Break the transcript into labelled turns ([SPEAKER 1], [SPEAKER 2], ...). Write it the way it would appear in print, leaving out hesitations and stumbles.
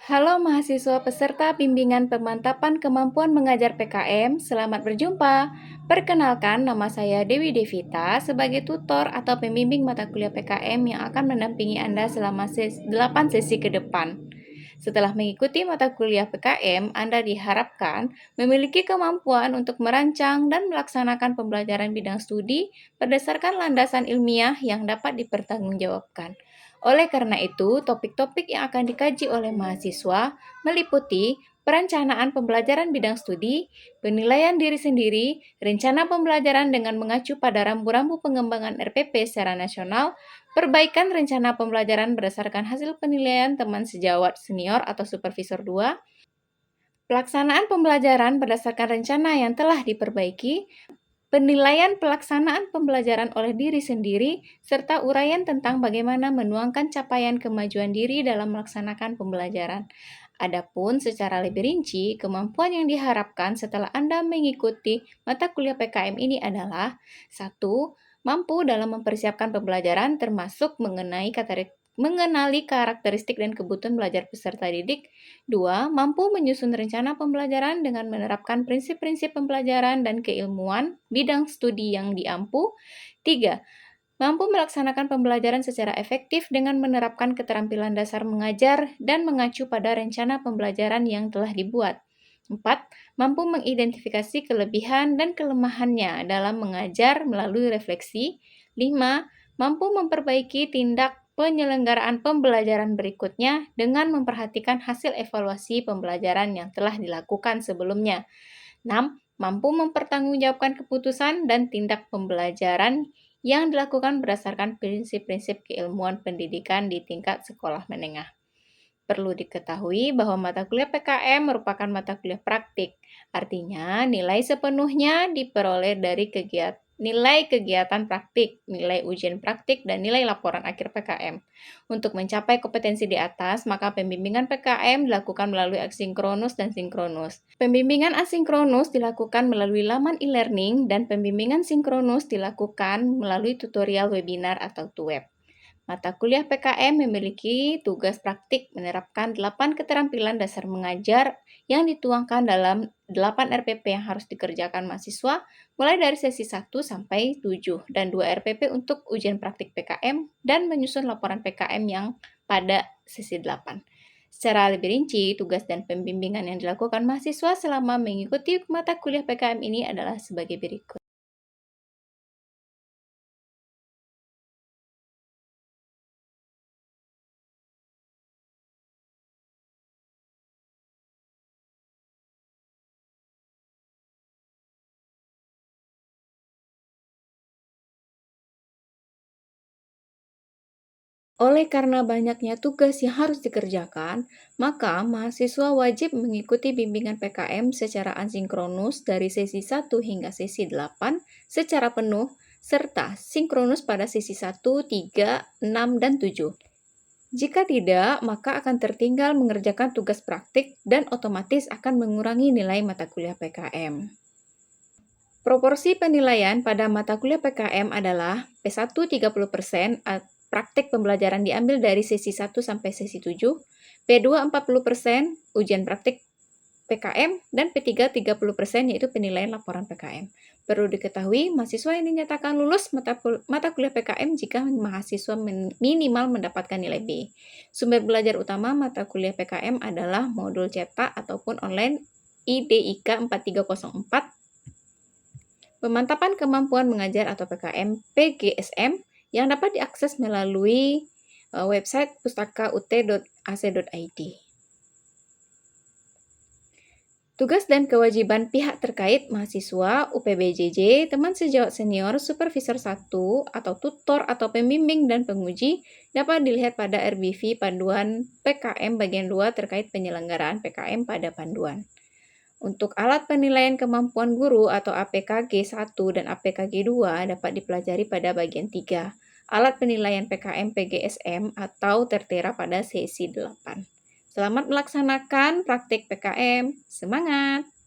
[SPEAKER 1] Halo mahasiswa peserta bimbingan pemantapan kemampuan mengajar PKM, selamat berjumpa. Perkenalkan, nama saya Dewi Devita sebagai tutor atau pembimbing mata kuliah PKM yang akan mendampingi Anda selama 8 sesi ke depan. Setelah mengikuti mata kuliah PKM, Anda diharapkan memiliki kemampuan untuk merancang dan melaksanakan pembelajaran bidang studi berdasarkan landasan ilmiah yang dapat dipertanggungjawabkan. Oleh karena itu, topik-topik yang akan dikaji oleh mahasiswa meliputi perencanaan pembelajaran bidang studi, penilaian diri sendiri, rencana pembelajaran dengan mengacu pada rambu-rambu pengembangan RPP secara nasional, perbaikan rencana pembelajaran berdasarkan hasil penilaian teman sejawat senior atau supervisor 2, pelaksanaan pembelajaran berdasarkan rencana yang telah diperbaiki, penilaian pelaksanaan pembelajaran oleh diri sendiri, serta uraian tentang bagaimana menuangkan capaian kemajuan diri dalam melaksanakan pembelajaran. Adapun secara lebih rinci, kemampuan yang diharapkan setelah Anda mengikuti mata kuliah PKM ini adalah 1. Mampu dalam mempersiapkan pembelajaran termasuk mengenali karakteristik dan kebutuhan belajar peserta didik. 2. Mampu menyusun rencana pembelajaran dengan menerapkan prinsip-prinsip pembelajaran dan keilmuan bidang studi yang diampu. 3. Mampu melaksanakan pembelajaran secara efektif dengan menerapkan keterampilan dasar mengajar dan mengacu pada rencana pembelajaran yang telah dibuat. 4. Mampu mengidentifikasi kelebihan dan kelemahannya dalam mengajar melalui refleksi. 5. Mampu memperbaiki tindak penyelenggaraan pembelajaran berikutnya dengan memperhatikan hasil evaluasi pembelajaran yang telah dilakukan sebelumnya. 6. Mampu mempertanggungjawabkan keputusan dan tindak pembelajaran yang dilakukan berdasarkan prinsip-prinsip keilmuan pendidikan di tingkat sekolah menengah. Perlu diketahui bahwa mata kuliah PKM merupakan mata kuliah praktik. Artinya, nilai sepenuhnya diperoleh dari nilai kegiatan praktik, nilai ujian praktik, dan nilai laporan akhir PKM. Untuk mencapai kompetensi di atas, maka pembimbingan PKM dilakukan melalui asinkronus dan sinkronus. Pembimbingan asinkronus dilakukan melalui laman e-learning dan pembimbingan sinkronus dilakukan melalui tutorial webinar atau TUWEB. Mata kuliah PKM memiliki tugas praktik menerapkan 8 keterampilan dasar mengajar yang dituangkan dalam 8 RPP yang harus dikerjakan mahasiswa mulai dari sesi 1 sampai 7 dan 2 RPP untuk ujian praktik PKM dan menyusun laporan PKM yang pada sesi 8. Secara lebih rinci, tugas dan pembimbingan yang dilakukan mahasiswa selama mengikuti mata kuliah PKM ini adalah sebagai berikut. Oleh karena banyaknya tugas yang harus dikerjakan, maka mahasiswa wajib mengikuti bimbingan PKM secara asinkronus dari sesi 1 hingga sesi 8 secara penuh, serta sinkronus pada sesi 1, 3, 6, dan 7. Jika tidak, maka akan tertinggal mengerjakan tugas praktik dan otomatis akan mengurangi nilai mata kuliah PKM. Proporsi penilaian pada mata kuliah PKM adalah P1 30%, praktik pembelajaran diambil dari sesi 1 sampai sesi 7, P2 40%, ujian praktik PKM, dan P3 30% yaitu penilaian laporan PKM. Perlu diketahui, mahasiswa yang dinyatakan lulus mata kuliah PKM jika mahasiswa minimal mendapatkan nilai B. Sumber belajar utama mata kuliah PKM adalah modul cetak ataupun online IDIK 4304, Pemantapan Kemampuan Mengajar atau PKM PGSM yang dapat diakses melalui website pustakaut.ac.id. Tugas dan kewajiban pihak terkait mahasiswa, UPBJJ, teman sejawat senior, supervisor 1, atau tutor atau pembimbing dan penguji dapat dilihat pada RBV Panduan PKM bagian 2 terkait penyelenggaraan PKM pada panduan. Untuk alat penilaian kemampuan guru atau APKG 1 dan APKG 2 dapat dipelajari pada bagian 3, alat penilaian PKM PGSM atau tertera pada sesi 8. Selamat melaksanakan praktik PKM. Semangat!